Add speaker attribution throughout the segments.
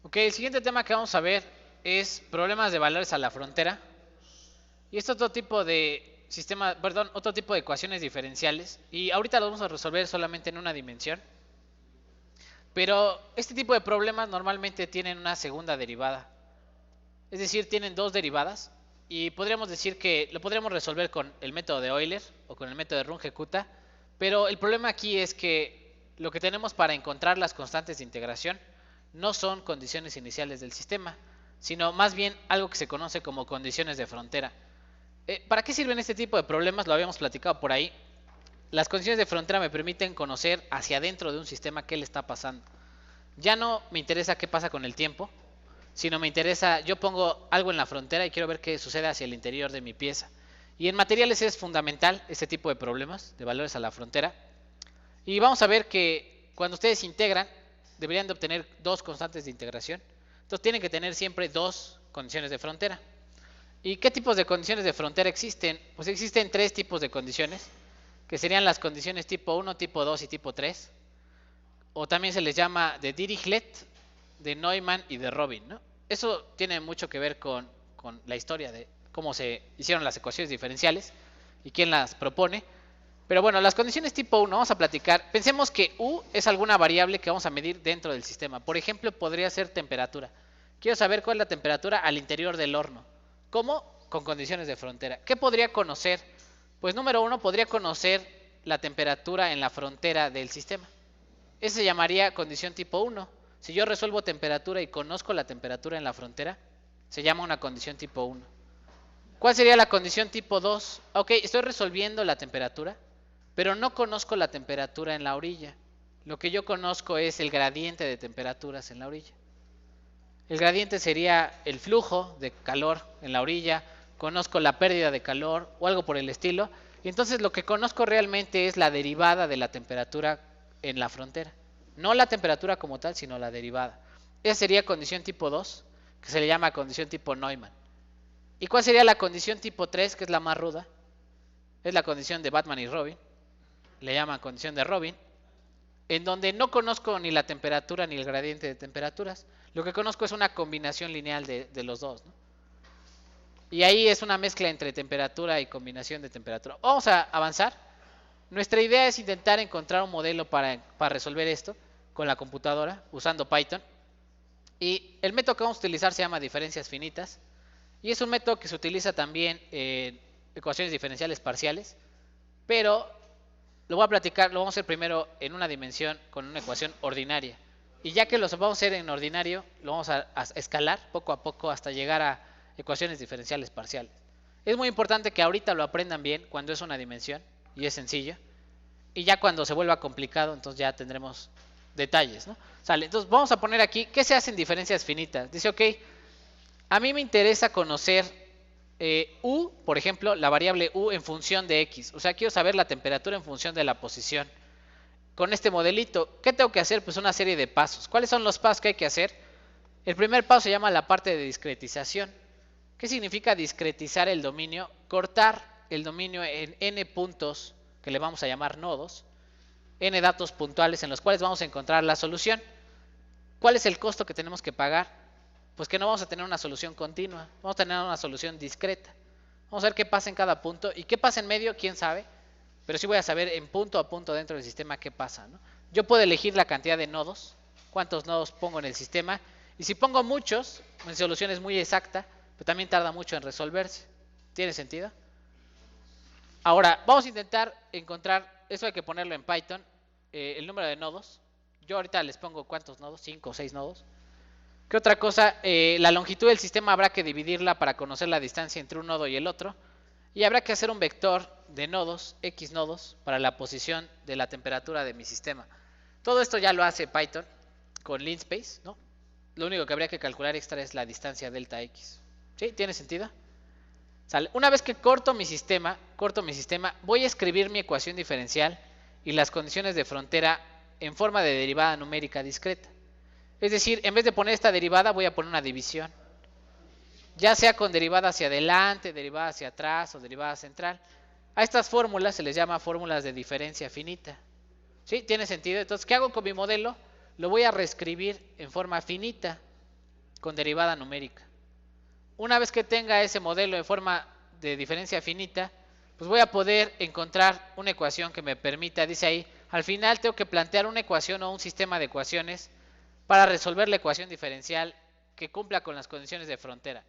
Speaker 1: Ok, el siguiente tema que vamos a ver es problemas de valores a la frontera. Y es otro tipo de otro tipo de ecuaciones diferenciales. Y ahorita lo vamos a resolver solamente en una dimensión. Pero este tipo de problemas normalmente tienen una segunda derivada. Es decir, tienen dos derivadas. Y podríamos decir que lo podríamos resolver con el método de Euler o con el método de Runge-Kutta. Pero el problema aquí es que lo que tenemos para encontrar las constantes de integración no son condiciones iniciales del sistema, sino más bien algo que se conoce como condiciones de frontera. ¿Para qué sirven este tipo de problemas? Lo habíamos platicado por ahí. Las condiciones de frontera me permiten conocer hacia adentro de un sistema qué le está pasando. Ya no me interesa qué pasa con el tiempo, sino me interesa, yo pongo algo en la frontera y quiero ver qué sucede hacia el interior de mi pieza. Y en materiales es fundamental este tipo de problemas de valores a la frontera. Y vamos a ver que cuando ustedes integran, deberían de obtener dos constantes de integración. Entonces tienen que tener siempre dos condiciones de frontera. ¿Y qué tipos de condiciones de frontera existen? Pues existen tres tipos de condiciones, que serían las condiciones tipo 1, tipo 2 y tipo 3. O también se les llama de Dirichlet, de Neumann y de Robin, ¿no? Eso tiene mucho que ver con la historia de cómo se hicieron las ecuaciones diferenciales y quién las propone. Pero bueno, las condiciones tipo 1, vamos a platicar. Pensemos que U es alguna variable que vamos a medir dentro del sistema. Por ejemplo, podría ser temperatura. Quiero saber cuál es la temperatura al interior del horno. ¿Cómo? Con condiciones de frontera. ¿Qué podría conocer? Pues número 1, podría conocer la temperatura en la frontera del sistema. Eso se llamaría condición tipo 1. Si yo resuelvo temperatura y conozco la temperatura en la frontera, se llama una condición tipo 1. ¿Cuál sería la condición tipo 2? Ok, estoy resolviendo la temperatura, pero no conozco la temperatura en la orilla. Lo que yo conozco es el gradiente de temperaturas en la orilla. El gradiente sería el flujo de calor en la orilla, conozco la pérdida de calor o algo por el estilo, y entonces lo que conozco realmente es la derivada de la temperatura en la frontera. No la temperatura como tal, sino la derivada. Esa sería condición tipo 2, que se le llama condición tipo Neumann. ¿Y cuál sería la condición tipo 3, que es la más ruda? Es la condición de Batman y Robin, le llaman condición de Robin, en donde no conozco ni la temperatura ni el gradiente de temperaturas. Lo que conozco es una combinación lineal de los dos, ¿no? Y ahí es una mezcla entre temperatura y combinación de temperatura. Vamos a avanzar. Nuestra idea es intentar encontrar un modelo para resolver esto con la computadora usando Python. Y el método que vamos a utilizar se llama diferencias finitas. Y es un método que se utiliza también en ecuaciones diferenciales parciales. Pero lo voy a platicar, lo vamos a hacer primero en una dimensión con una ecuación ordinaria. Y ya que lo vamos a hacer en ordinario, lo vamos a escalar poco a poco hasta llegar a ecuaciones diferenciales parciales. Es muy importante que ahorita lo aprendan bien cuando es una dimensión y es sencillo. Y ya cuando se vuelva complicado, entonces ya tendremos detalles, ¿no? Sale, entonces vamos a poner aquí, ¿qué se hace en diferencias finitas? Dice, ok, a mí me interesa conocer U, por ejemplo, la variable U en función de X. O sea, quiero saber la temperatura en función de la posición. Con este modelito, ¿qué tengo que hacer? Pues una serie de pasos. ¿Cuáles son los pasos que hay que hacer? El primer paso se llama la parte de discretización. ¿Qué significa discretizar el dominio? Cortar el dominio en n puntos, que le vamos a llamar nodos, n datos puntuales en los cuales vamos a encontrar la solución. ¿Cuál es el costo que tenemos que pagar? Pues que no vamos a tener una solución continua, vamos a tener una solución discreta. Vamos a ver qué pasa en cada punto y qué pasa en medio, quién sabe, pero sí voy a saber en punto a punto dentro del sistema qué pasa, ¿no? Yo puedo elegir la cantidad de nodos, cuántos nodos pongo en el sistema, y si pongo muchos, mi solución es muy exacta, pero también tarda mucho en resolverse. ¿Tiene sentido? Ahora, vamos a intentar encontrar, eso hay que ponerlo en Python, el número de nodos. Yo ahorita les pongo cuántos nodos, 5 o 6 nodos. ¿Qué otra cosa? La longitud del sistema habrá que dividirla para conocer la distancia entre un nodo y el otro. Y habrá que hacer un vector de nodos, x nodos, para la posición de la temperatura de mi sistema. Todo esto ya lo hace Python con linspace, ¿no? Lo único que habría que calcular extra es la distancia delta x. ¿Sí? ¿Tiene sentido? ¿Sale? Una vez que corto mi sistema, voy a escribir mi ecuación diferencial y las condiciones de frontera en forma de derivada numérica discreta. Es decir, en vez de poner esta derivada, voy a poner una división. Ya sea con derivada hacia adelante, derivada hacia atrás o derivada central. A estas fórmulas se les llama fórmulas de diferencia finita. ¿Sí? ¿Tiene sentido? Entonces, ¿qué hago con mi modelo? Lo voy a reescribir en forma finita. con derivada numérica. Una vez que tenga ese modelo en forma de diferencia finita, pues voy a poder encontrar una ecuación que me permita, dice ahí, al final tengo que plantear una ecuación o un sistema de ecuaciones para resolver la ecuación diferencial que cumpla con las condiciones de frontera.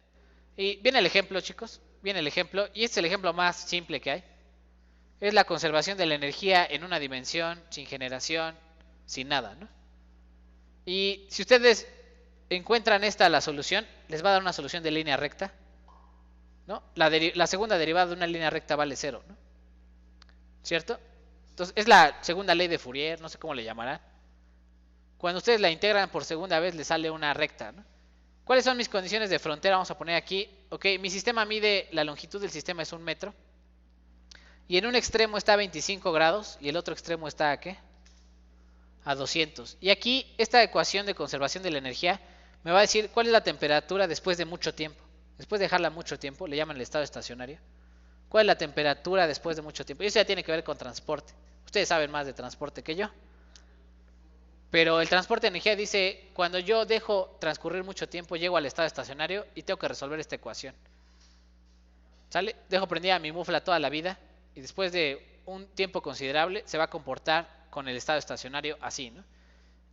Speaker 1: Y viene el ejemplo, chicos, viene el ejemplo, y este es el ejemplo más simple que hay. Es la conservación de la energía en una dimensión, sin generación, sin nada, ¿no? Y si ustedes encuentran esta la solución, les va a dar una solución de línea recta, ¿no? La segunda derivada de una línea recta vale 0, ¿no? ¿Cierto? Entonces es la segunda ley de Fourier, no sé cómo le llamarán. Cuando ustedes la integran por segunda vez, les sale una recta, ¿no? ¿Cuáles son mis condiciones de frontera? Vamos a poner aquí. Ok, mi sistema mide, la longitud del sistema es 1 metro. Y en un extremo está a 25 grados y el otro extremo está a ¿qué? A 200. Y aquí esta ecuación de conservación de la energía me va a decir cuál es la temperatura después de mucho tiempo. Después de dejarla mucho tiempo, le llaman el estado estacionario. ¿Cuál es la temperatura después de mucho tiempo? Y eso ya tiene que ver con transporte. Ustedes saben más de transporte que yo. Pero el transporte de energía dice, cuando yo dejo transcurrir mucho tiempo, llego al estado estacionario y tengo que resolver esta ecuación. ¿Sale? Dejo prendida mi mufla toda la vida y después de un tiempo considerable se va a comportar con el estado estacionario así, ¿no?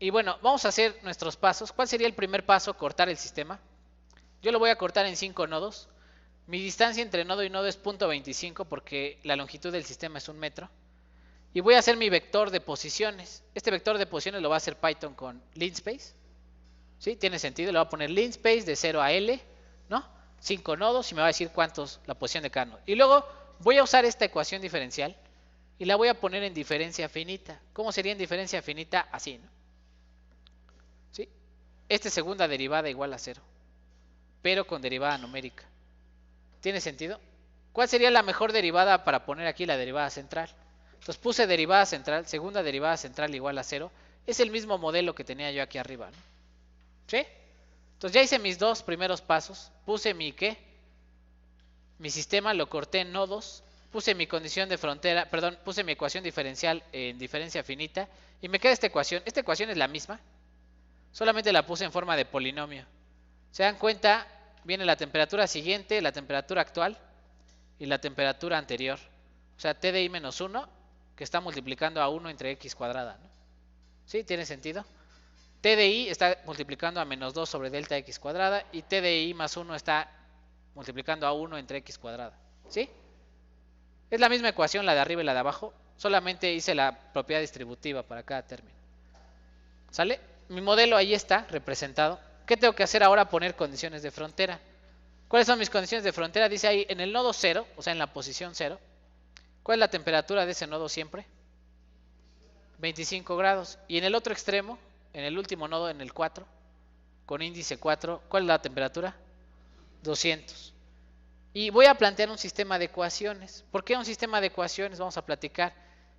Speaker 1: Y bueno, vamos a hacer nuestros pasos. ¿Cuál sería el primer paso? Cortar el sistema. Yo lo voy a cortar en 5 nodos. Mi distancia entre nodo y nodo es 0.25 porque la longitud del sistema es 1 metro. Y voy a hacer mi vector de posiciones. Este vector de posiciones lo va a hacer Python con linspace. ¿Sí? Tiene sentido. Le voy a poner linspace de 0 a L, ¿no? 5 nodos y me va a decir cuántos la posición de cada nodo. Y luego voy a usar esta ecuación diferencial y la voy a poner en diferencia finita. ¿Cómo sería en diferencia finita? Así, ¿no? ¿Sí? Esta segunda derivada igual a 0, pero con derivada numérica. ¿Tiene sentido? ¿Cuál sería la mejor derivada para poner aquí la derivada central? Entonces puse derivada central, segunda derivada central igual a 0. Es el mismo modelo que tenía yo aquí arriba, ¿no? ¿Sí? Entonces ya hice mis dos primeros pasos. Puse mi ¿qué? Mi sistema, lo corté en nodos. Puse mi condición de frontera, perdón, puse mi ecuación diferencial en diferencia finita. Y me queda esta ecuación. Esta ecuación es la misma. Solamente la puse en forma de polinomio. ¿Se dan cuenta? Viene la temperatura siguiente, la temperatura actual y la temperatura anterior. O sea, TDI menos 1, que está multiplicando a 1 entre x cuadrada, ¿no? ¿Sí? ¿Tiene sentido? TDI está multiplicando a menos 2 sobre delta x cuadrada y TDI más 1 está multiplicando a 1 entre x cuadrada. ¿Sí? Es la misma ecuación la de arriba y la de abajo, solamente hice la propiedad distributiva para cada término. ¿Sale? Mi modelo ahí está representado. ¿Qué tengo que hacer ahora? Poner condiciones de frontera. ¿Cuáles son mis condiciones de frontera? Dice ahí en el nodo 0, o sea en la posición 0. ¿Cuál es la temperatura de ese nodo siempre? 25 grados. Y en el otro extremo, en el último nodo, en el 4, con índice 4, ¿cuál es la temperatura? 200. Y voy a plantear un sistema de ecuaciones. ¿Por qué un sistema de ecuaciones? Vamos a platicar.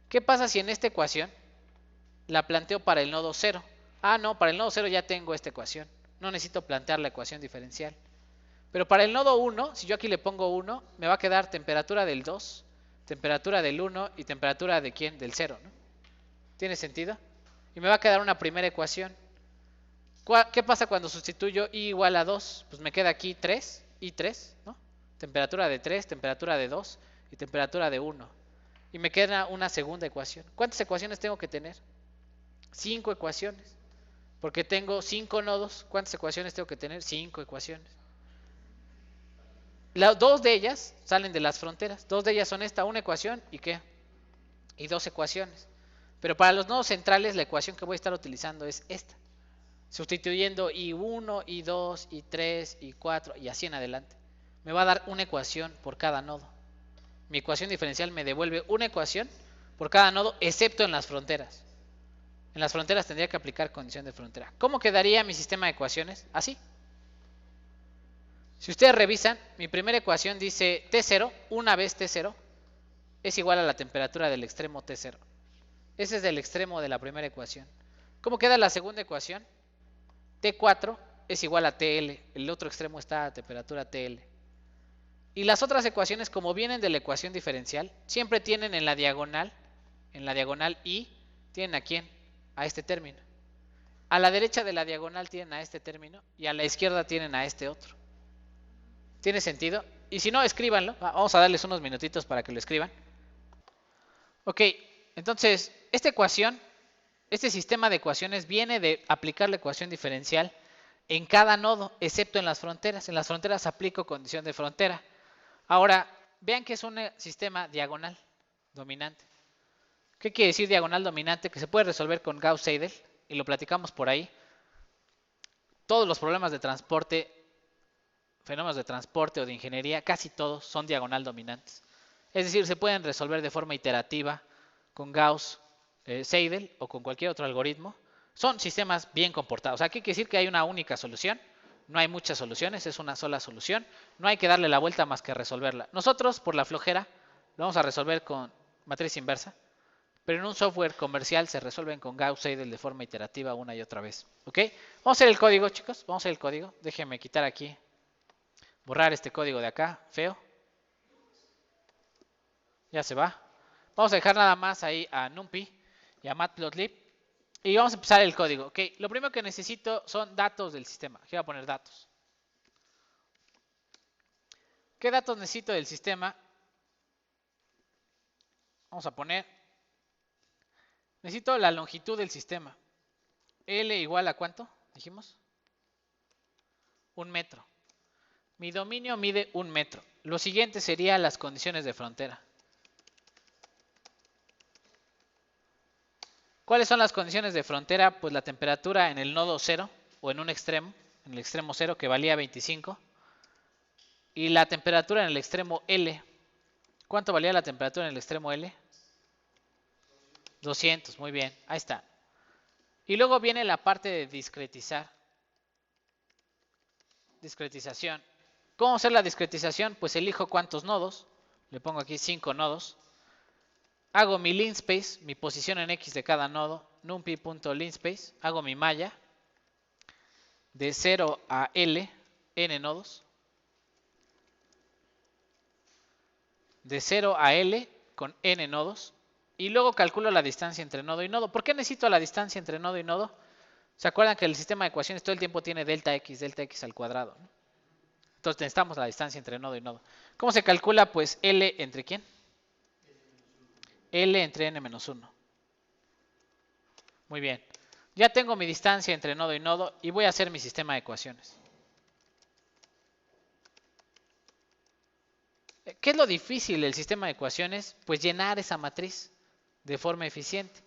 Speaker 1: ¿Qué pasa si en esta ecuación la planteo para el nodo 0? Ah, no, para el nodo 0 ya tengo esta ecuación. No necesito plantear la ecuación diferencial. Pero para el nodo 1, si yo aquí le pongo 1, me va a quedar temperatura del 2, temperatura del 1 y temperatura de ¿quién? Del 0, ¿no? ¿Tiene sentido? Y me va a quedar una primera ecuación. ¿Qué pasa cuando sustituyo I igual a 2? Pues me queda aquí 3, I3, ¿no? Temperatura de 3, temperatura de 2 y temperatura de 1. Y me queda una segunda ecuación. ¿Cuántas ecuaciones tengo que tener? 5 ecuaciones. Porque tengo 5 nodos. ¿Cuántas ecuaciones tengo que tener? 5 ecuaciones. Dos de ellas salen de las fronteras. Dos de ellas son esta, una ecuación y ¿qué? Y 2 ecuaciones. Pero para los nodos centrales la ecuación que voy a estar utilizando es esta. Sustituyendo I1, I2, I3, I4 y así en adelante. Me va a dar una ecuación por cada nodo. Mi ecuación diferencial me devuelve una ecuación por cada nodo, excepto en las fronteras. En las fronteras tendría que aplicar condición de frontera. ¿Cómo quedaría mi sistema de ecuaciones? Así. Si ustedes revisan, mi primera ecuación dice T0, una vez T0, es igual a la temperatura del extremo T0. Ese es el extremo de la primera ecuación. ¿Cómo queda la segunda ecuación? T4 es igual a TL, el otro extremo está a temperatura TL. Y las otras ecuaciones, como vienen de la ecuación diferencial, siempre tienen en la diagonal I, tienen a quién? A este término. A la derecha de la diagonal tienen a este término y a la izquierda tienen a este otro. ¿Tiene sentido? Y si no, escríbanlo. Vamos a darles unos minutitos para que lo escriban. Ok, entonces, esta ecuación, este sistema de ecuaciones viene de aplicar la ecuación diferencial en cada nodo, excepto en las fronteras. En las fronteras aplico condición de frontera. Ahora, vean que es un sistema diagonal dominante. ¿Qué quiere decir diagonal dominante? Que se puede resolver con Gauss-Seidel, y lo platicamos por ahí. Todos los problemas de transporte, fenómenos de transporte o de ingeniería, casi todos son diagonal dominantes. Es decir, se pueden resolver de forma iterativa con Gauss-Seidel o con cualquier otro algoritmo. Son sistemas bien comportados. Aquí quiere decir que hay una única solución. No hay muchas soluciones, es una sola solución. No hay que darle la vuelta más que resolverla. Nosotros, por la flojera, lo vamos a resolver con matriz inversa. Pero en un software comercial se resuelven con Gauss-Seidel de forma iterativa una y otra vez. ¿Ok? Vamos a hacer el código, chicos. Vamos a hacer el código. Déjenme quitar aquí, borrar este código de acá, feo. Ya se va. Vamos a dejar nada más ahí a NumPy y a Matplotlib. Y vamos a empezar el código. ¿Ok? Lo primero que necesito son datos del sistema. Aquí voy a poner datos. ¿Qué datos necesito del sistema? Vamos a poner. Necesito la longitud del sistema. L igual a ¿cuánto? Dijimos. 1 metro. Mi dominio mide 1 metro. Lo siguiente serían las condiciones de frontera. ¿Cuáles son las condiciones de frontera? Pues la temperatura en el nodo 0 o en un extremo, en el extremo 0 que valía 25. Y la temperatura en el extremo L. ¿Cuánto valía la temperatura en el extremo L? 200, muy bien, ahí está. Y luego viene la parte de discretizar. Discretización. ¿Cómo hacer la discretización? Pues elijo cuántos nodos. Le pongo aquí 5 nodos. Hago mi linspace, mi posición en X de cada nodo, numpy.linspace. Hago mi malla de 0 a L, n nodos. De 0 a L con n nodos. Y luego calculo la distancia entre nodo y nodo. ¿Por qué necesito la distancia entre nodo y nodo? ¿Se acuerdan que el sistema de ecuaciones todo el tiempo tiene delta x al cuadrado, ¿no? Entonces necesitamos la distancia entre nodo y nodo. ¿Cómo se calcula? Pues L entre ¿quién? L entre n-1. Muy bien. Ya tengo mi distancia entre nodo y nodo y voy a hacer mi sistema de ecuaciones. ¿Qué es lo difícil del sistema de ecuaciones? Pues llenar esa matriz de forma eficiente.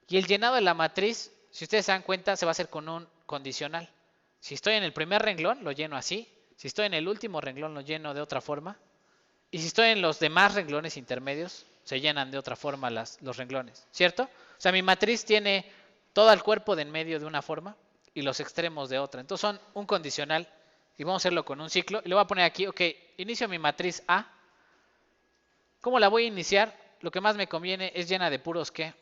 Speaker 1: Y el llenado de la matriz, si ustedes se dan cuenta, se va a hacer con un condicional. Si estoy en el primer renglón, lo lleno así. Si estoy en el último renglón, lo lleno de otra forma. Y si estoy en los demás renglones intermedios, se llenan de otra forma los renglones, ¿cierto? O sea, mi matriz tiene todo el cuerpo de en medio de una forma y los extremos de otra. Entonces son un condicional y vamos a hacerlo con un ciclo. Y le voy a poner aquí, ok, inicio mi matriz A. ¿Cómo la voy a iniciar? Lo que más me conviene es llena de puros, ¿qué?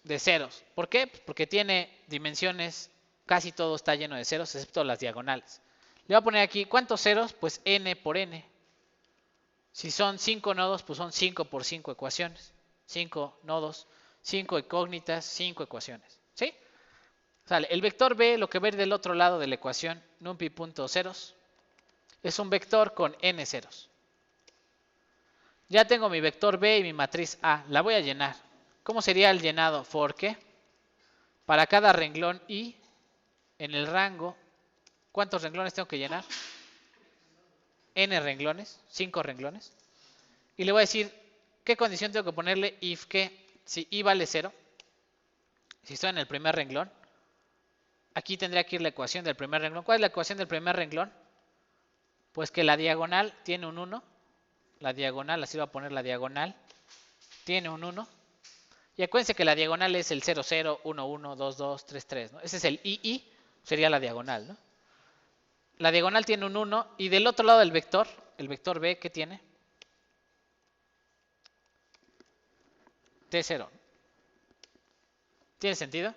Speaker 1: De ceros. ¿Por qué? Porque tiene dimensiones, casi todo está lleno de ceros, excepto las diagonales. Le voy a poner aquí, ¿cuántos ceros? Pues n por n. Si son 5 nodos, pues son 5 por 5 ecuaciones. 5 nodos, 5 incógnitas, 5 ecuaciones. ¿Sí? Sale. El vector B, lo que ve del otro lado de la ecuación, numpy.ceros, es un vector con n ceros. Ya tengo mi vector B y mi matriz A. La voy a llenar. ¿Cómo sería el llenado? For qué? Para cada renglón I, en el rango, ¿cuántos renglones tengo que llenar? N renglones, 5 renglones. Y le voy a decir, ¿qué condición tengo que ponerle? If que, si I vale 0, si estoy en el primer renglón, aquí tendría que ir la ecuación del primer renglón. ¿Cuál es la ecuación del primer renglón? Pues que la diagonal tiene un 1. La diagonal, así va a poner la diagonal, tiene un 1. Y acuérdense que la diagonal es el 0, 0, 1, 1, 2, 2, 3, 3, ¿no? Ese es el II, sería la diagonal, ¿no? La diagonal tiene un 1 y del otro lado del vector, el vector B, ¿qué tiene? T0. ¿Tiene sentido?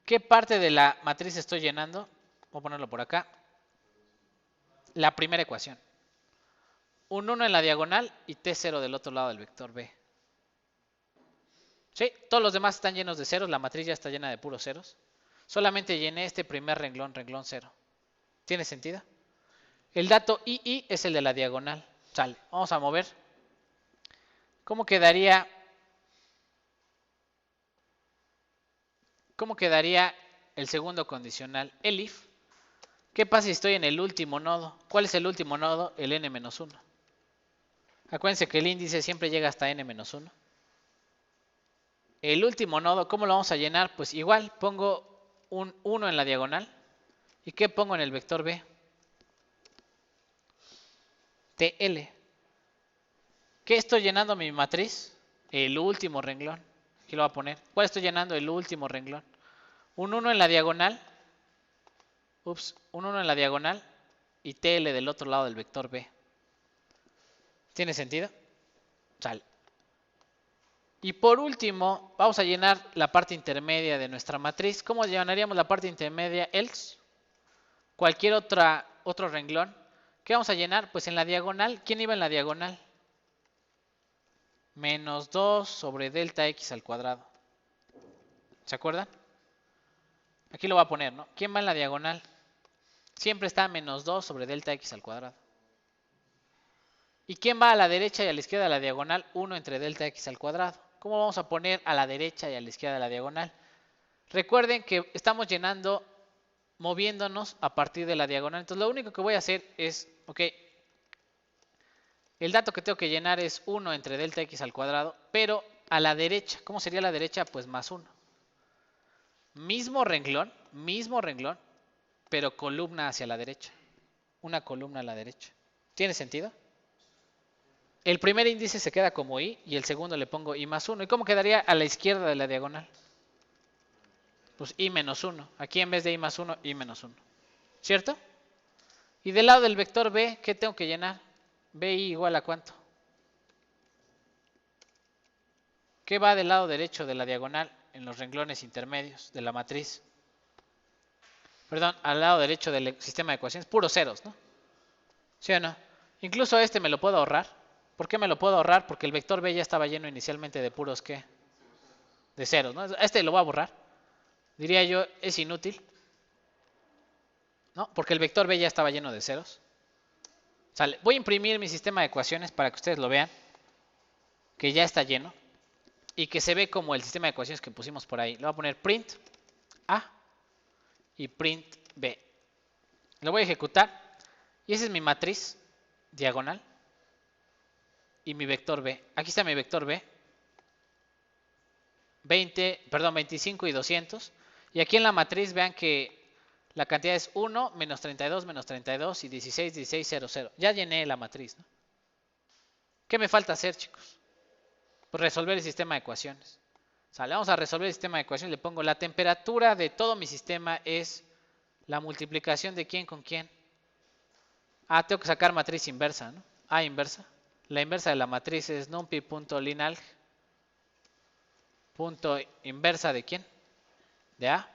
Speaker 1: ¿Qué parte de la matriz estoy llenando? Voy a ponerlo por acá. La primera ecuación. Un 1 en la diagonal y T0 del otro lado del vector B. ¿Sí? Todos los demás están llenos de ceros, la matriz ya está llena de puros ceros. Solamente llené este primer renglón, renglón 0. ¿Tiene sentido? El dato II es el de la diagonal. Sale, vamos a mover. ¿Cómo quedaría el segundo condicional? El if. ¿Qué pasa si estoy en el último nodo? ¿Cuál es el último nodo? El n-1. Acuérdense que el índice siempre llega hasta n-1. El último nodo, ¿cómo lo vamos a llenar? Pues igual, pongo un 1 en la diagonal. ¿Y qué pongo en el vector b? TL. ¿Qué estoy llenando mi matriz? El último renglón. Aquí lo voy a poner. ¿Cuál estoy llenando? El último renglón. Un 1 en la diagonal. Un 1 en la diagonal y TL del otro lado del vector B. ¿Tiene sentido? Sale. Y por último, vamos a llenar la parte intermedia de nuestra matriz. ¿Cómo llenaríamos la parte intermedia? Else. Cualquier otro renglón. ¿Qué vamos a llenar? Pues en la diagonal. ¿Quién iba en la diagonal? Menos 2 sobre delta x al cuadrado. ¿Se acuerdan? Aquí lo voy a poner, ¿no? ¿Quién va en la diagonal? Siempre está menos 2 sobre delta x al cuadrado. ¿Y quién va a la derecha y a la izquierda de la diagonal? 1 entre delta x al cuadrado. ¿Cómo vamos a poner a la derecha y a la izquierda de la diagonal? Recuerden que estamos llenando, moviéndonos a partir de la diagonal. Entonces lo único que voy a hacer es, el dato que tengo que llenar es 1 entre delta x al cuadrado, pero a la derecha. ¿Cómo sería la derecha? Pues más 1. Mismo renglón, pero columna hacia la derecha. Una columna a la derecha. ¿Tiene sentido? El primer índice se queda como i y el segundo le pongo i más 1. ¿Y cómo quedaría a la izquierda de la diagonal? Pues i menos 1. Aquí en vez de i más 1, i menos 1. ¿Cierto? Y del lado del vector b, ¿qué tengo que llenar? bi igual a ¿cuánto? ¿Qué va del lado derecho de la diagonal en los renglones intermedios de la matriz? Perdón, al lado derecho del sistema de ecuaciones, puros ceros, ¿no? ¿Sí o no? Incluso este me lo puedo ahorrar. ¿Por qué me lo puedo ahorrar? Porque el vector b ya estaba lleno inicialmente de puros, ¿qué? De ceros, ¿no? Este lo voy a borrar. Diría yo, es inútil. ¿No? Porque el vector b ya estaba lleno de ceros. Sale. Voy a imprimir mi sistema de ecuaciones para que ustedes lo vean. Que ya está lleno. Y que se ve como el sistema de ecuaciones que pusimos por ahí. Le voy a poner print A y print B. Lo voy a ejecutar. Y esa es mi matriz diagonal. Y mi vector B. Aquí está mi vector B. 25 y 200. Y aquí en la matriz vean que la cantidad es 1, menos 32 y 16, 16, 0, 0. Ya llené la matriz, ¿no? ¿Qué me falta hacer, chicos? Pues resolver el sistema de ecuaciones. ¿Sale? Vamos a resolver el sistema de ecuaciones. Le pongo la temperatura de todo mi sistema es la multiplicación de quién con quién. Ah, tengo que sacar matriz inversa, ¿no? A inversa. La inversa de la matriz es numpy.linalg. Punto inversa de quién? De A.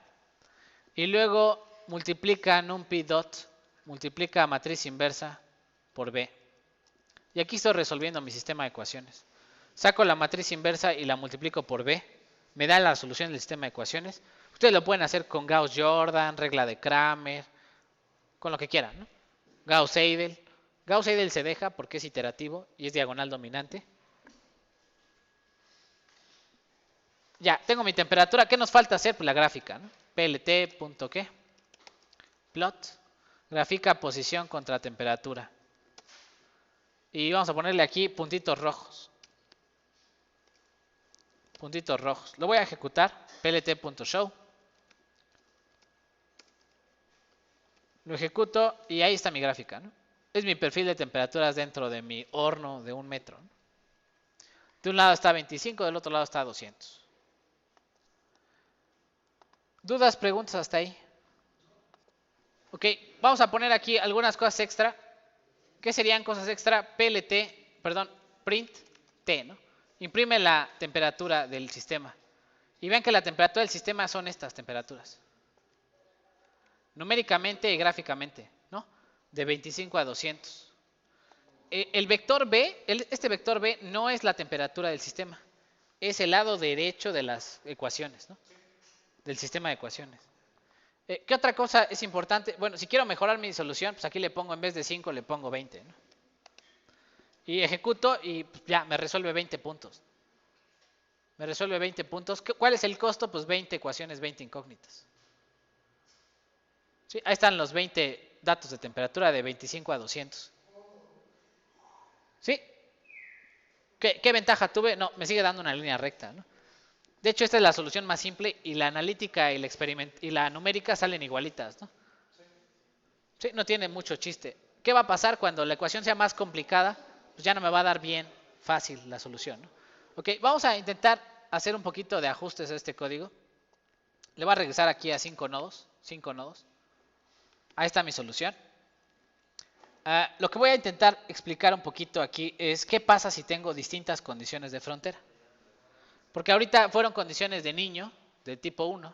Speaker 1: Y luego multiplica numpy dot, multiplica matriz inversa por B. Y aquí estoy resolviendo mi sistema de ecuaciones. Saco la matriz inversa y la multiplico por B. Me da la solución del sistema de ecuaciones. Ustedes lo pueden hacer con Gauss-Jordan, regla de Kramer, con lo que quieran, ¿no? Gauss-Seidel. Gauss-Seidel se deja porque es iterativo y es diagonal dominante. Ya, tengo mi temperatura. ¿Qué nos falta hacer? Pues la gráfica, ¿no? plt.qué. Plot. Grafica posición contra temperatura. Y vamos a ponerle aquí puntitos rojos. Puntitos rojos. Lo voy a ejecutar. plt.show. Lo ejecuto y ahí está mi gráfica, ¿no? Es mi perfil de temperaturas dentro de mi horno de 1 metro, ¿no? De un lado está 25, del otro lado está 200. ¿Dudas, preguntas hasta ahí? Ok, vamos a poner aquí algunas cosas extra. ¿Qué serían cosas extra? print T, ¿no? Imprime la temperatura del sistema. Y vean que la temperatura del sistema son estas temperaturas. Numéricamente y gráficamente, ¿no? De 25 a 200. El vector B, este vector B no es la temperatura del sistema. Es el lado derecho de las ecuaciones, ¿no? Del sistema de ecuaciones. ¿Qué otra cosa es importante? Bueno, si quiero mejorar mi solución, pues aquí le pongo en vez de 5, le pongo 20, ¿no? Y ejecuto y pues, ya me resuelve 20 puntos. Me resuelve 20 puntos. ¿Cuál es el costo? Pues 20 ecuaciones, 20 incógnitas. ¿Sí? Ahí están los 20 datos de temperatura de 25 a 200. ¿Sí? ¿Qué ventaja tuve? No, me sigue dando una línea recta, ¿no? De hecho, esta es la solución más simple y la analítica y la numérica salen igualitas, ¿no? Sí, no tiene mucho chiste. ¿Qué va a pasar cuando la ecuación sea más complicada? Pues ya no me va a dar bien fácil la solución, ¿no? Ok, vamos a intentar hacer un poquito de ajustes a este código. Le voy a regresar aquí a 5 nodos. 5 nodos. Ahí está mi solución. Lo que voy a intentar explicar un poquito aquí es qué pasa si tengo distintas condiciones de frontera. Porque ahorita fueron condiciones de niño, de tipo 1,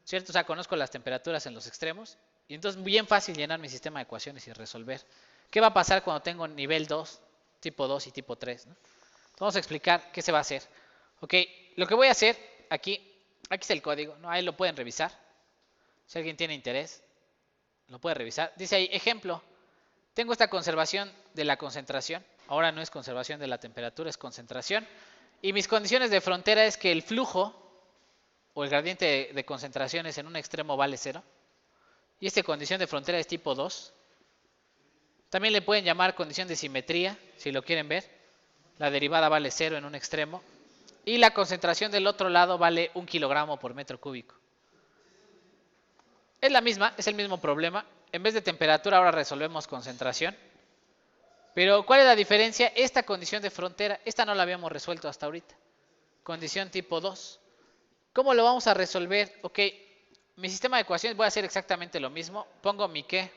Speaker 1: ¿cierto? O sea, conozco las temperaturas en los extremos y entonces bien fácil llenar mi sistema de ecuaciones y resolver. ¿Qué va a pasar cuando tengo nivel 2, tipo 2 y tipo 3, ¿no? Vamos a explicar qué se va a hacer. Ok, lo que voy a hacer aquí está el código, ¿no? Ahí lo pueden revisar. Si alguien tiene interés, lo puede revisar. Dice ahí, ejemplo, tengo esta conservación de la concentración. Ahora no es conservación de la temperatura, es concentración. Y mis condiciones de frontera es que el flujo o el gradiente de concentraciones en un extremo vale 0. Y esta condición de frontera es tipo 2. También le pueden llamar condición de simetría, si lo quieren ver. La derivada vale 0 en un extremo. Y la concentración del otro lado vale 1 kilogramo por metro cúbico. Es la misma, es el mismo problema. En vez de temperatura ahora resolvemos concentración. Pero ¿cuál es la diferencia? Esta condición de frontera, esta no la habíamos resuelto hasta ahorita. Condición tipo 2. ¿Cómo lo vamos a resolver? Ok, mi sistema de ecuaciones voy a hacer exactamente lo mismo. Pongo mi ¿qué?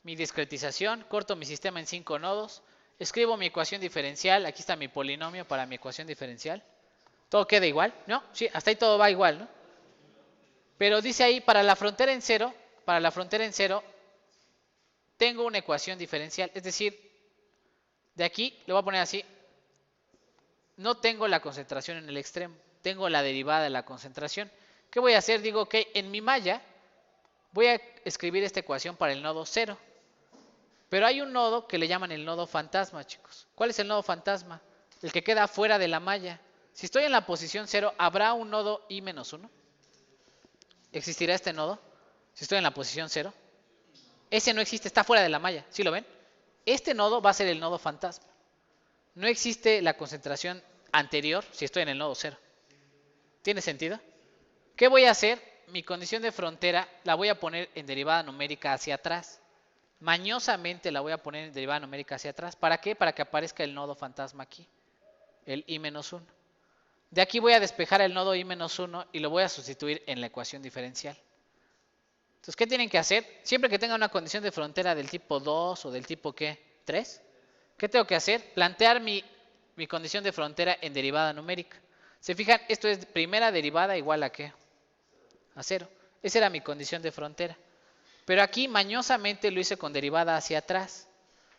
Speaker 1: Mi discretización, corto mi sistema en 5 nodos, escribo mi ecuación diferencial, aquí está mi polinomio para mi ecuación diferencial. ¿Todo queda igual? ¿No? Sí, hasta ahí todo va igual, ¿no? Pero dice ahí, para la frontera en cero, tengo una ecuación diferencial, es decir, de aquí, lo voy a poner así, no tengo la concentración en el extremo, tengo la derivada de la concentración. ¿Qué voy a hacer? Digo, ok, en mi malla voy a escribir esta ecuación para el nodo 0. Pero hay un nodo que le llaman el nodo fantasma, chicos. ¿Cuál es el nodo fantasma? El que queda fuera de la malla. Si estoy en la posición 0, ¿habrá un nodo i-1? ¿Existirá este nodo? Si estoy en la posición 0. Ese no existe, está fuera de la malla. ¿Sí lo ven? Este nodo va a ser el nodo fantasma. No existe la concentración anterior si estoy en el nodo 0. ¿Tiene sentido? ¿Qué voy a hacer? Mi condición de frontera la voy a poner en derivada numérica hacia atrás. Mañosamente la voy a poner en derivada numérica hacia atrás. ¿Para qué? Para que aparezca el nodo fantasma aquí, el i-1. De aquí voy a despejar el nodo i-1 y lo voy a sustituir en la ecuación diferencial. Entonces, ¿qué tienen que hacer? Siempre que tenga una condición de frontera del tipo 2 o del tipo ¿qué? 3, ¿qué tengo que hacer? Plantear mi condición de frontera en derivada numérica. ¿Se fijan? Esto es primera derivada igual a ¿qué? A 0. Esa era mi condición de frontera. Pero aquí mañosamente lo hice con derivada hacia atrás.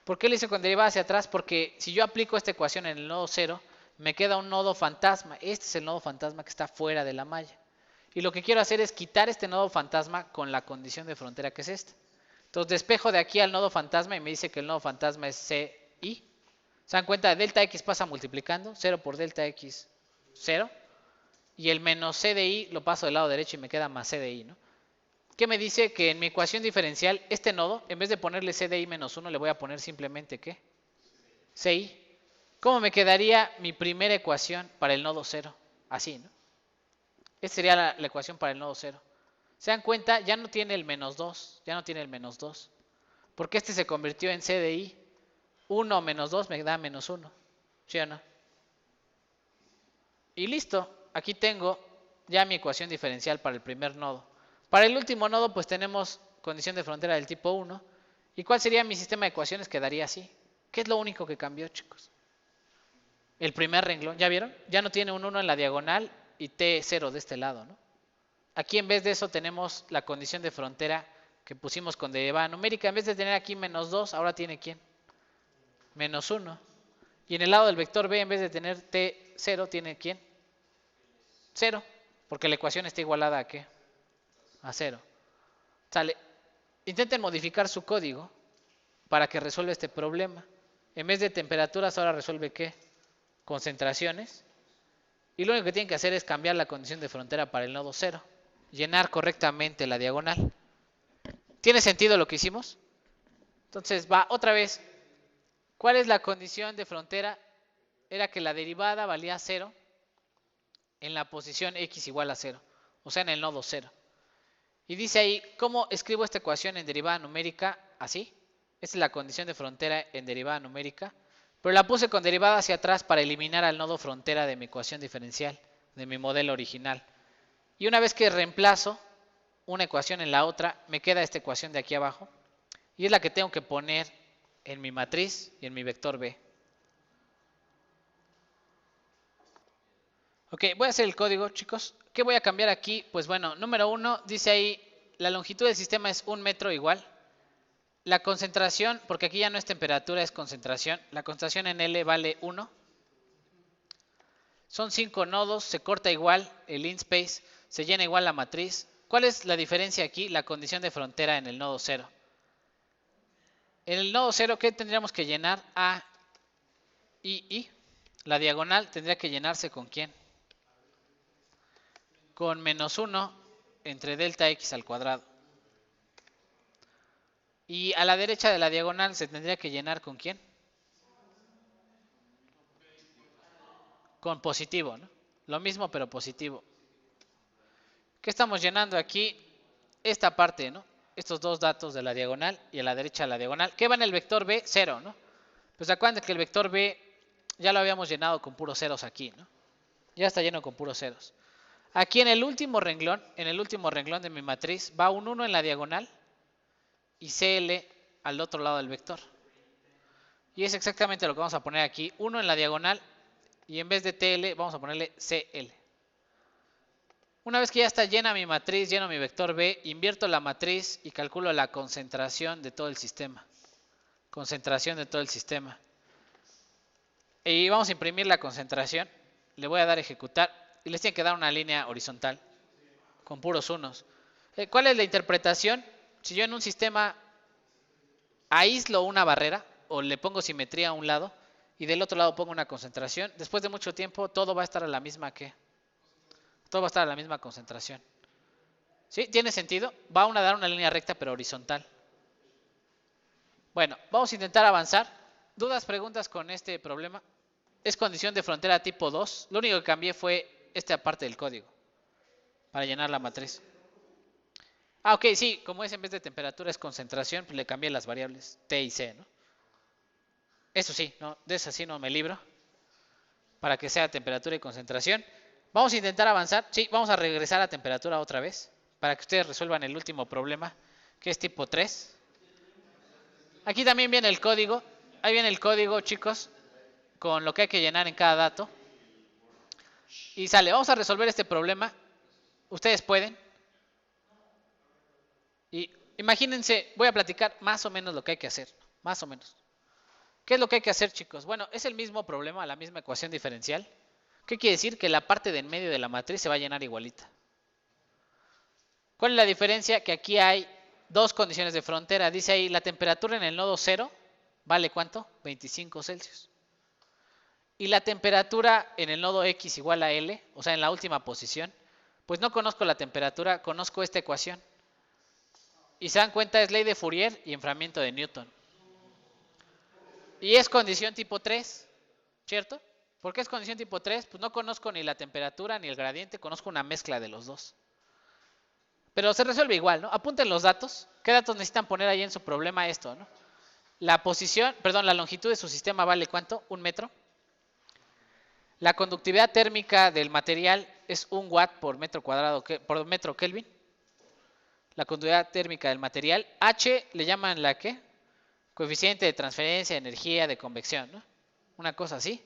Speaker 1: ¿Por qué lo hice con derivada hacia atrás? Porque si yo aplico esta ecuación en el nodo 0, me queda un nodo fantasma. Este es el nodo fantasma que está fuera de la malla. Y lo que quiero hacer es quitar este nodo fantasma con la condición de frontera que es esta. Entonces despejo de aquí al nodo fantasma y me dice que el nodo fantasma es CI. ¿Se dan cuenta? Delta X pasa multiplicando. 0 por delta X, 0. Y el menos C de I lo paso del lado derecho y me queda más C de I, ¿no? ¿Qué me dice? Que en mi ecuación diferencial, este nodo, en vez de ponerle C de I-1, le voy a poner simplemente ¿qué? CI. ¿Cómo me quedaría mi primera ecuación para el nodo 0? Así, ¿no? Esta sería la ecuación para el nodo 0. ¿Se dan cuenta? Ya no tiene el menos 2. Ya no tiene el menos 2. Porque este se convirtió en C de I. 1 menos 2 me da menos 1. ¿Sí o no? Y listo. Aquí tengo ya mi ecuación diferencial para el primer nodo. Para el último nodo, pues tenemos condición de frontera del tipo 1. ¿Y cuál sería mi sistema de ecuaciones? Quedaría así. ¿Qué es lo único que cambió, chicos? El primer renglón, ¿ya vieron? Ya no tiene un 1 en la diagonal y T0 de este lado, ¿no? Aquí en vez de eso tenemos la condición de frontera que pusimos con derivada numérica. En vez de tener aquí menos 2, ahora tiene ¿quién? Menos 1. Y en el lado del vector B, en vez de tener T0, tiene ¿quién? 0. Porque la ecuación está igualada a ¿qué? a 0. Sale. Intenten modificar su código para que resuelva este problema. En vez de temperaturas, ahora resuelve ¿qué? Concentraciones. Y lo único que tienen que hacer es cambiar la condición de frontera para el nodo 0. Llenar correctamente la diagonal. ¿Tiene sentido lo que hicimos? Entonces va otra vez. ¿Cuál es la condición de frontera? Era que la derivada valía 0 en la posición x igual a 0. O sea, en el nodo 0. Y dice ahí, ¿cómo escribo esta ecuación en derivada numérica? Así. Esta es la condición de frontera en derivada numérica. Pero la puse con derivada hacia atrás para eliminar al nodo frontera de mi ecuación diferencial, de mi modelo original. Y una vez que reemplazo una ecuación en la otra, me queda esta ecuación de aquí abajo. Y es la que tengo que poner en mi matriz y en mi vector B. Ok, voy a hacer el código, chicos. ¿Qué voy a cambiar aquí? Pues bueno, número 1, dice ahí, la longitud del sistema es 1 metro igual. La concentración, porque aquí ya no es temperatura, es concentración. La concentración en L vale 1. Son 5 nodos, se corta igual el InSpace, se llena igual la matriz. ¿Cuál es la diferencia aquí? La condición de frontera en el nodo 0. En el nodo 0, ¿qué tendríamos que llenar? A, I. La diagonal tendría que llenarse ¿con quién? Con menos 1 entre delta x al cuadrado. Y a la derecha de la diagonal se tendría que llenar ¿con quién? Con positivo, ¿no? Lo mismo pero positivo. ¿Qué estamos llenando aquí? Esta parte, ¿no? Estos dos datos de la diagonal y a la derecha de la diagonal. ¿Qué va en el vector B? 0, ¿no? Pues acuérdense que el vector B ya lo habíamos llenado con puros ceros aquí, ¿no? Ya está lleno con puros ceros. Aquí en el último renglón de mi matriz, va un 1 en la diagonal y CL al otro lado del vector. Y es exactamente lo que vamos a poner aquí. 1 en la diagonal y en vez de TL vamos a ponerle CL. Una vez que ya está llena mi matriz, lleno mi vector B, invierto la matriz y calculo la concentración de todo el sistema. Concentración de todo el sistema. Y vamos a imprimir la concentración. Le voy a dar a ejecutar y les tiene que dar una línea horizontal con puros unos. ¿Cuál es la interpretación? Si yo en un sistema aíslo una barrera o le pongo simetría a un lado y del otro lado pongo una concentración, después de mucho tiempo todo va a estar a la misma todo va a estar a la misma concentración. ¿Sí? ¿Tiene sentido? Va a dar una línea recta pero horizontal. Bueno, vamos a intentar avanzar. ¿Dudas, preguntas con este problema? Es condición de frontera tipo 2. Lo único que cambié fue esta parte del código para llenar la matriz. Ok, sí, como es en vez de temperatura es concentración, pues le cambié las variables T y C, ¿no? Eso sí, ¿no? De eso sí no me libro. Para que sea temperatura y concentración. Vamos a intentar avanzar. Sí, vamos a regresar a temperatura otra vez. Para que ustedes resuelvan el último problema, que es tipo 3. Aquí también viene el código. Ahí viene el código, chicos, con lo que hay que llenar en cada dato. Y sale, vamos a resolver este problema. Ustedes pueden. Y imagínense, voy a platicar más o menos lo que hay que hacer. Más o menos. ¿Qué es lo que hay que hacer, chicos? Bueno, es el mismo problema, la misma ecuación diferencial. ¿Qué quiere decir? Que la parte de en medio de la matriz se va a llenar igualita. ¿Cuál es la diferencia? Que aquí hay dos condiciones de frontera. Dice ahí, la temperatura en el nodo 0 vale ¿cuánto? 25 Celsius. Y la temperatura en el nodo X igual a L, o sea, en la última posición, pues no conozco la temperatura, conozco esta ecuación. Y se dan cuenta, es ley de Fourier y enfriamiento de Newton. Y es condición tipo 3, ¿cierto? ¿Por qué es condición tipo 3? Pues no conozco ni la temperatura ni el gradiente, conozco una mezcla de los dos. Pero se resuelve igual, ¿no? Apunten los datos. ¿Qué datos necesitan poner ahí en su problema esto, ¿no? La longitud de su sistema vale ¿cuánto? 1 metro. La conductividad térmica del material es 1 watt por metro cuadrado, por metro Kelvin. La conductividad térmica del material. H le llaman la ¿qué? Coeficiente de transferencia de energía de convección, ¿no? Una cosa así.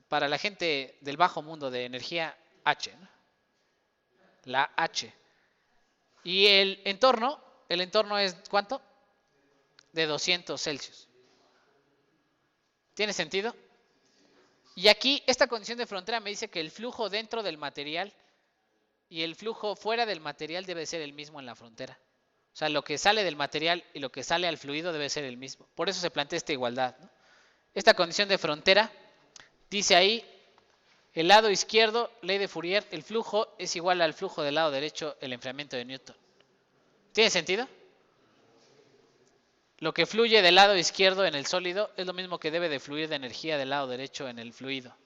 Speaker 1: Para la gente del bajo mundo de energía, H, ¿no? La H. Y el entorno es ¿cuánto? De 200 Celsius. ¿Tiene sentido? Y aquí esta condición de frontera me dice que el flujo dentro del material y el flujo fuera del material debe ser el mismo en la frontera. O sea, lo que sale del material y lo que sale al fluido debe ser el mismo. Por eso se plantea esta igualdad, ¿no? Esta condición de frontera dice ahí, el lado izquierdo, ley de Fourier, el flujo es igual al flujo del lado derecho, el enfriamiento de Newton. ¿Tiene sentido? Lo que fluye del lado izquierdo en el sólido es lo mismo que debe de fluir de energía del lado derecho en el fluido.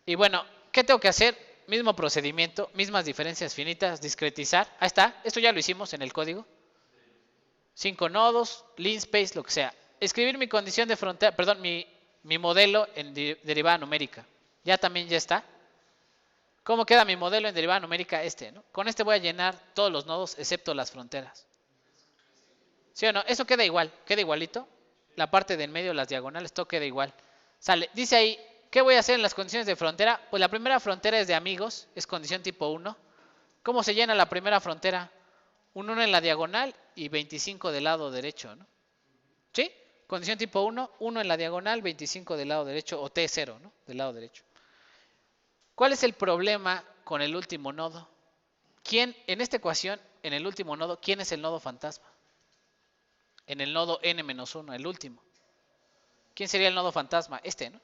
Speaker 1: Y bueno, ¿qué tengo que hacer? Mismo procedimiento, mismas diferencias finitas, discretizar. Ahí está, esto ya lo hicimos en el código. 5 nodos, linspace, lo que sea. Escribir mi condición de frontera, perdón, mi modelo en derivada numérica. Ya también ya está. ¿Cómo queda mi modelo en derivada numérica? ¿No? Con este voy a llenar todos los nodos excepto las fronteras. ¿Sí o no? Eso queda igual, queda igualito. La parte de en medio, las diagonales, todo queda igual. Sale, dice ahí, ¿qué voy a hacer en las condiciones de frontera? Pues la primera frontera es de amigos, es condición tipo 1. ¿Cómo se llena la primera frontera? Un 1 en la diagonal y 25 del lado derecho, ¿no? ¿Sí? Condición tipo 1, 1 en la diagonal, 25 del lado derecho, o T0, ¿no? Del lado derecho. ¿Cuál es el problema con el último nodo? ¿Quién, en esta ecuación, en el último nodo, quién es el nodo fantasma? En el nodo n-1, el último. ¿Quién sería el nodo fantasma? ¿No?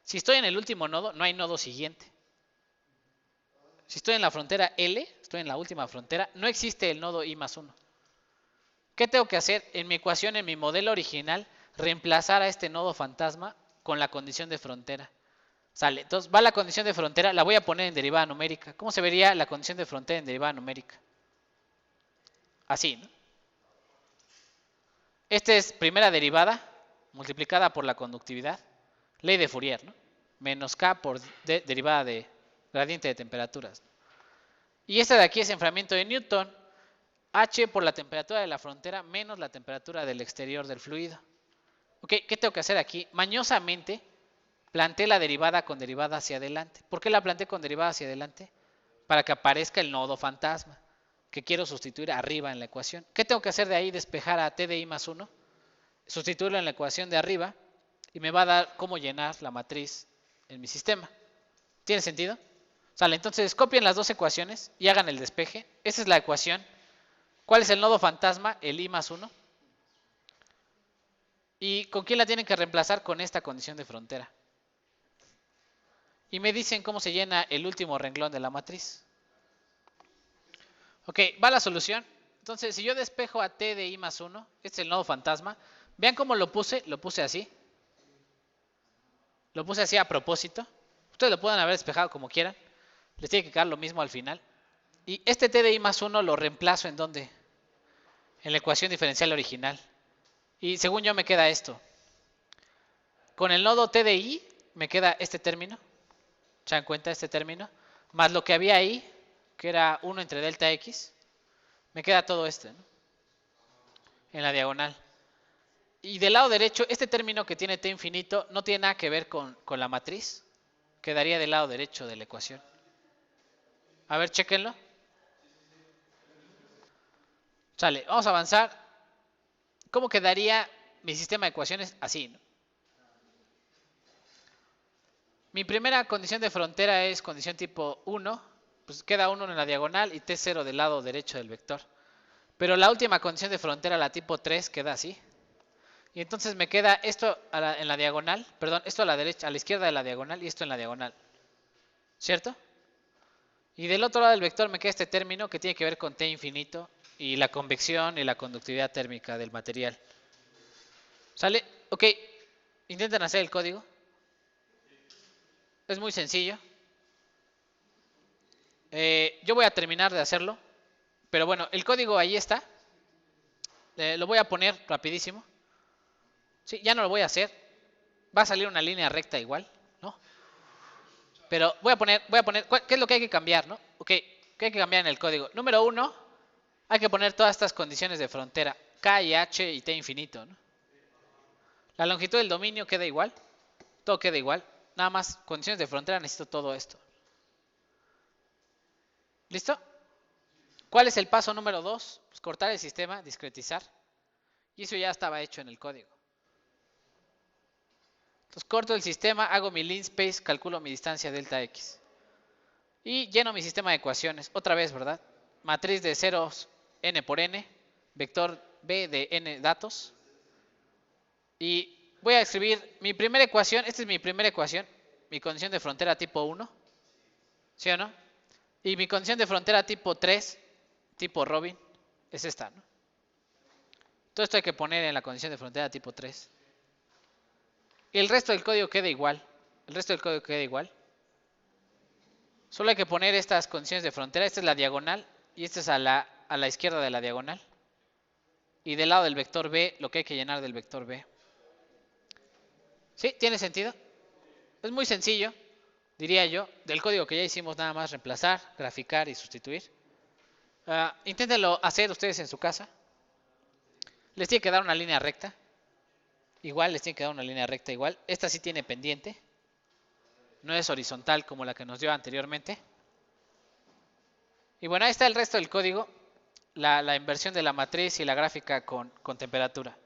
Speaker 1: Si estoy en el último nodo, no hay nodo siguiente. Si estoy en la frontera L, estoy en la última frontera, no existe el nodo i+1. ¿Qué tengo que hacer? En mi ecuación, en mi modelo original, reemplazar a este nodo fantasma con la condición de frontera. Sale, entonces va la condición de frontera, la voy a poner en derivada numérica. ¿Cómo se vería la condición de frontera en derivada numérica? Así, ¿no? Esta es primera derivada multiplicada por la conductividad, ley de Fourier, ¿no? Menos K por derivada de gradiente de temperaturas. Y esta de aquí es enfriamiento de Newton, H por la temperatura de la frontera menos la temperatura del exterior del fluido. Ok, ¿qué tengo que hacer aquí? Mañosamente planteé la derivada con derivada hacia adelante. ¿Por qué la planteé con derivada hacia adelante? Para que aparezca el nodo fantasma que quiero sustituir arriba en la ecuación. ¿Qué tengo que hacer de ahí? Despejar a T de I+1, sustituirlo en la ecuación de arriba y me va a dar cómo llenar la matriz en mi sistema. ¿Tiene sentido? Sale, entonces copien las dos ecuaciones y hagan el despeje. Esa es la ecuación. ¿Cuál es el nodo fantasma? El I+1. ¿Y con quién la tienen que reemplazar? Con esta condición de frontera. Y me dicen cómo se llena el último renglón de la matriz. Ok, va la solución. Entonces, si yo despejo a T de I+1, este es el nodo fantasma. Vean cómo lo puse así. Lo puse así a propósito. Ustedes lo pueden haber despejado como quieran. Les tiene que quedar lo mismo al final. Y este T de I+1 lo reemplazo en ¿dónde? En la ecuación diferencial original. Y según yo me queda esto. Con el nodo T de I me queda este término. ¿Se dan cuenta este término? Más lo que había ahí, que era 1 entre delta X. Me queda todo ¿no? En la diagonal. Y del lado derecho, este término que tiene T infinito no tiene nada que ver con la matriz. Quedaría del lado derecho de la ecuación. A ver, chéquenlo. Sale, vamos a avanzar. ¿Cómo quedaría mi sistema de ecuaciones? Así, ¿no? Mi primera condición de frontera es condición tipo 1. Pues queda 1 en la diagonal y T0 del lado derecho del vector. Pero la última condición de frontera, la tipo 3, queda así. Y entonces me queda esto en la diagonal, perdón, esto a la derecha, a la izquierda de la diagonal y esto en la diagonal. ¿Cierto? Y del otro lado del vector me queda este término que tiene que ver con T infinito y la convección y la conductividad térmica del material. ¿Sale? Ok, intenten hacer el código. Es muy sencillo. Yo voy a terminar de hacerlo. Pero bueno, el código ahí está. Lo voy a poner rapidísimo. Sí, ya no lo voy a hacer. Va a salir una línea recta igual, ¿no? Pero voy a poner, ¿qué es lo que hay que cambiar, no? Ok, ¿qué hay que cambiar en el código? Número 1, hay que poner todas estas condiciones de frontera. K y H y T infinito, ¿no? La longitud del dominio queda igual. Todo queda igual. Nada más, condiciones de frontera, necesito todo esto. ¿Listo? ¿Cuál es el paso número 2? Pues cortar el sistema, discretizar. Y eso ya estaba hecho en el código. Entonces corto el sistema, hago mi linspace, calculo mi distancia delta X. Y lleno mi sistema de ecuaciones. Otra vez, ¿verdad? Matriz de ceros n por n. Vector b de n datos. Y voy a escribir mi primera ecuación. Esta es mi primera ecuación. Mi condición de frontera tipo 1. ¿Sí o no? Y mi condición de frontera tipo 3, tipo Robin, es esta, ¿no? Todo esto hay que poner en la condición de frontera tipo 3. Y el resto del código queda igual. El resto del código queda igual. Solo hay que poner estas condiciones de frontera. Esta es la diagonal y esta es a la izquierda de la diagonal. Y del lado del vector B, lo que hay que llenar del vector B. ¿Sí? ¿Tiene sentido? Es muy sencillo, diría yo. Del código que ya hicimos, nada más reemplazar, graficar y sustituir. Inténtenlo hacer ustedes en su casa. Les tiene que dar una línea recta. Igual, les tiene que dar una línea recta igual. Esta sí tiene pendiente. No es horizontal como la que nos dio anteriormente. Y bueno, ahí está el resto del código. La inversión de la matriz y la gráfica con temperatura.